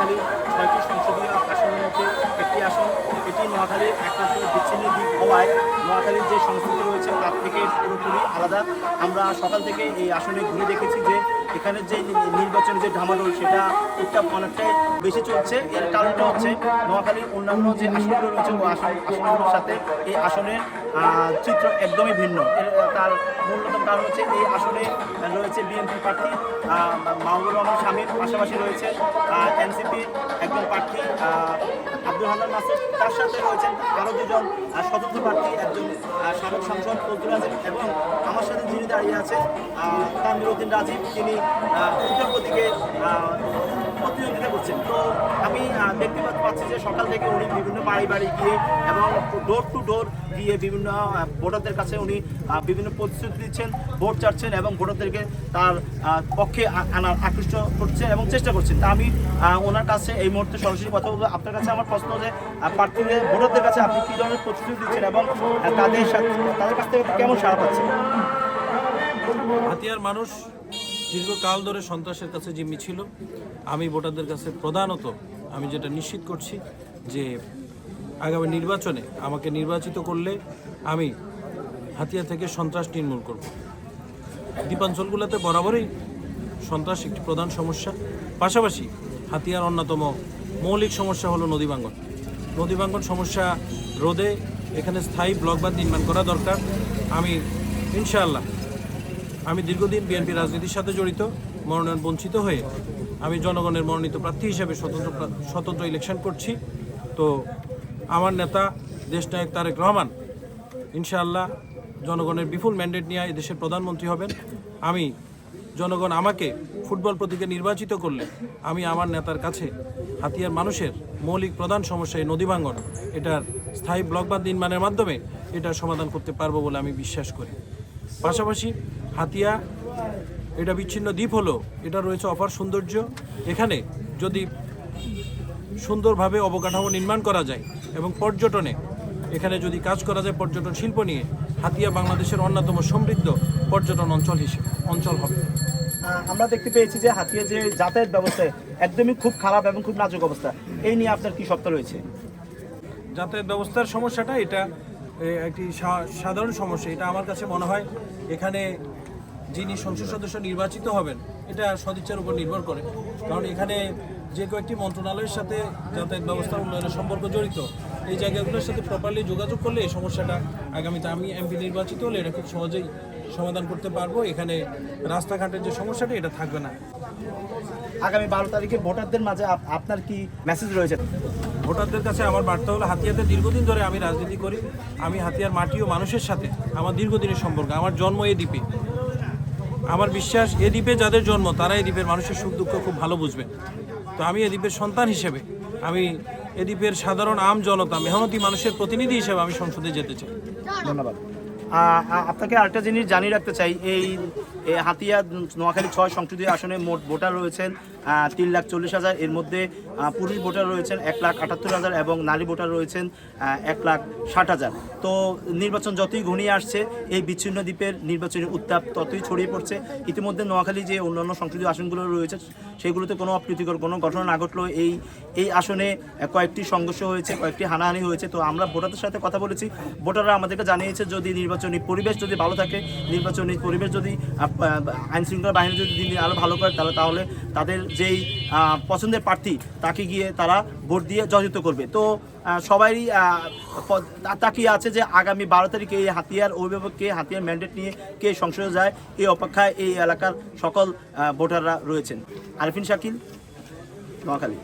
নোয়াখালী ৬টি সংসদীয় আসনের মধ্যে একটি আসন। এটি নোয়াখালীর একমাত্র বিচ্ছিন্ন দিক হওয়ায় নোয়াখালীর যে সংস্কৃতি রয়েছে তার থেকে পুরোপুরি আলাদা। আমরা সকাল থেকে এই আসনে ঘুরে দেখেছি যে এখানে যে নির্বাচনের যে ঢামাডোল সেটা উত্তাপ অনেকটাই বেশি চলছে। এর কারণটা হচ্ছে নোয়াখালীর অন্যান্য যে আসনগুলো রয়েছে ও আসনগুলোর সাথে এই আসনের চিত্র একদমই ভিন্ন। তার মূলতম কারণ হচ্ছে এই আসনে রয়েছে বিএনপি প্রার্থী মাহবুবুর রহমান শামীম, পাশাপাশি রয়েছে এনসিপির একজন প্রার্থী আব্দুল হান্নান নাসির, তার সাথে রয়েছেন আরও দুজন স্বতন্ত্র প্রার্থী, একজন সাবেক সাংসদ ফজলুল আজিম এবং আমার সাথে যিনি দাঁড়িয়ে আছেন তানভীর রাজীব, তিনি উত্তর প্রতীকে প্রতিযোগিতা করছেন। তো আমি দেখতে পাচ্ছি যে সকাল থেকে উনি বিভিন্ন বাড়ি বাড়ি গিয়ে এবং ডোর টু ডোর গিয়ে বিভিন্ন ভোটারদের কাছে উনি বিভিন্ন প্রতিশ্রুতি দিচ্ছেন, ভোট চাচ্ছেন এবং ভোটারদেরকে তার পক্ষে আনার আকৃষ্ট করছেন এবং চেষ্টা করছেন। তা আমি ওনার কাছে এই মুহূর্তে সরাসরি কথা বলবো। আপনার কাছে আমার প্রশ্ন যে প্রার্থীদের ভোটারদের কাছে আপনি কী ধরনের প্রতিশ্রুতি দিচ্ছেন এবং তাদের কাছ থেকে কেমন সাড়া পাচ্ছেন? হাতিয়ার মানুষ দীর্ঘকাল ধরে সন্ত্রাসের কাছে জিম্মি ছিল। আমি ভোটারদের কাছে প্রধানত আমি যেটা নিশ্চিত করছি যে আগামী নির্বাচনে আমাকে নির্বাচিত করলে আমি হাতিয়া থেকে সন্ত্রাস নির্মূল করব। দ্বীপাঞ্চলগুলোতে বরাবরই সন্ত্রাস একটি প্রধান সমস্যা। পাশাপাশি হাতিয়ার অন্যতম মৌলিক সমস্যা হলো নদীভাঙ্গন সমস্যা রোধে এখানে স্থায়ী ব্লকবাঁধ নির্মাণ করা দরকার। আমি ইনশাআল্লাহ আমি দীর্ঘদিন বিএনপি রাজনীতির সাথে জড়িত, মনোনয়ন বঞ্চিত হয়ে আমি জনগণের মনোনীত প্রার্থী হিসেবে স্বতন্ত্র ইলেকশন করছি। তো আমার নেতা দেশনায়ক তারেক রহমান ইনশাআল্লাহ জনগণের বিপুল ম্যান্ডেট নিয়ে এই দেশের প্রধানমন্ত্রী হবেন। আমি জনগণ আমাকে ফুটবল প্রতীকে নির্বাচিত করলে আমি আমার নেতার কাছে হাতিয়ার মানুষের মৌলিক প্রধান সমস্যা এই নদী ভাঙ্গন, এটার স্থায়ী ব্লকবাঁধ নির্মাণের মাধ্যমে এটার সমাধান করতে পারবো বলে আমি বিশ্বাস করি। পাশাপাশি হাতিয়া এটা বিচ্ছিন্ন দ্বীপ হলো, এটা রয়েছে অপার সৌন্দর্য। এখানে যদি সুন্দরভাবে অবকাঠামো নির্মাণ করা যায় এবং পর্যটনে এখানে যদি কাজ করা যায়, পর্যটন শিল্প নিয়ে হাতিয়া বাংলাদেশের অন্যতম সমৃদ্ধ পর্যটন অঞ্চল হবে। আমরা দেখতে পেয়েছি যে হাতিয়া যে যাতায়াত ব্যবস্থা একদমই খুব খারাপ এবং খুব নাজুক অবস্থা, এই নিয়ে আপনার কি সত্য রয়েছে? যাতায়াত ব্যবস্থার সমস্যাটা এটা একটি সাধারণ সমস্যা। এটা আমার কাছে মনে হয় এখানে যিনি সংসদ সদস্য নির্বাচিত হবেন এটা সদিচ্ছার উপর নির্ভর করে, কারণ এখানে যে কয়েকটি মন্ত্রণালয়ের সাথে যাতায়াত ব্যবস্থা উন্নয়নের সম্পর্ক জড়িত, এই জায়গাগুলোর সাথে প্রপারলি যোগাযোগ করলে এই সমস্যাটা আগামীতে আমি এমপি নির্বাচিত হলে এটা খুব সহজেই সমাধান করতে পারবো। এখানে রাস্তাঘাটের যে সমস্যাটা এটা থাকবে না। আগামী 12 তারিখে ভোটারদের মাঝে আপনার কি মেসেজ রয়েছে? ভোটারদের কাছে আমার বার্তা হলো, হাতিয়াতে দীর্ঘদিন ধরে আমি রাজনীতি করি। আমি হাতিয়ার মাটি ও মানুষের সাথে আমার দীর্ঘদিনের সম্পর্ক। আমার জন্ম এই দ্বীপে। আমার বিশ্বাস এ দ্বীপে যাদের জন্ম তারা এই দ্বীপের মানুষের সুখ দুঃখ খুব ভালো বুঝবেন। তো আমি এ দ্বীপের সন্তান হিসেবে, আমি এ দ্বীপের সাধারণ আম জনতা মেহনতি মানুষের প্রতিনিধি হিসেবে আমি সংসদে যেতে চাই। ধন্যবাদ। আপনাকে আরেকটা জিনিস জানিয়ে রাখতে চাই, এই হাতিয়া নোয়াখালী 6 সংসদীয় আসনে মোট ভোটার রয়েছেন 3,40,000। এর মধ্যে পুরুষ ভোটার রয়েছেন 1,78,000 এবং নারী ভোটার রয়েছেন 1,60,000। তো নির্বাচন যতই ঘনিয়ে আসছে এই বিচ্ছিন্ন দ্বীপের নির্বাচনী উত্তাপ ততই ছড়িয়ে পড়ছে। ইতিমধ্যে নোয়াখালী যে অন্যান্য সংসদীয় আসনগুলো রয়েছে সেগুলোতে কোনো অপ্রীতিকর কোনো ঘটনা না ঘটলেও এই আসনে কয়েকটি সংঘর্ষ হয়েছে, কয়েকটি হানাহানি হয়েছে। তো আমরা ভোটারদের সাথে কথা বলেছি, ভোটাররা আমাদেরকে জানিয়েছে যদি নির্বাচনী পরিবেশ যদি ভালো থাকে, নির্বাচনী পরিবেশ যদি আইনশৃঙ্খলা বাহিনী যদি দিন আরও ভালো করে তাহলে তাদের যেই পছন্দের প্রার্থী তাকে গিয়ে তারা ভোট দিয়ে জয়যুক্ত করবে। তো সবাই তাকিয়ে আছে যে আগামী 12 তারিখে এই হাতিয়ার অভিভাবককে, হাতিয়ার ম্যান্ডেট নিয়ে কে সংসদে যায় এই অপেক্ষায় এই এলাকার সকল ভোটাররা রয়েছেন। আরিফিন শাকিল, নোয়াখালী।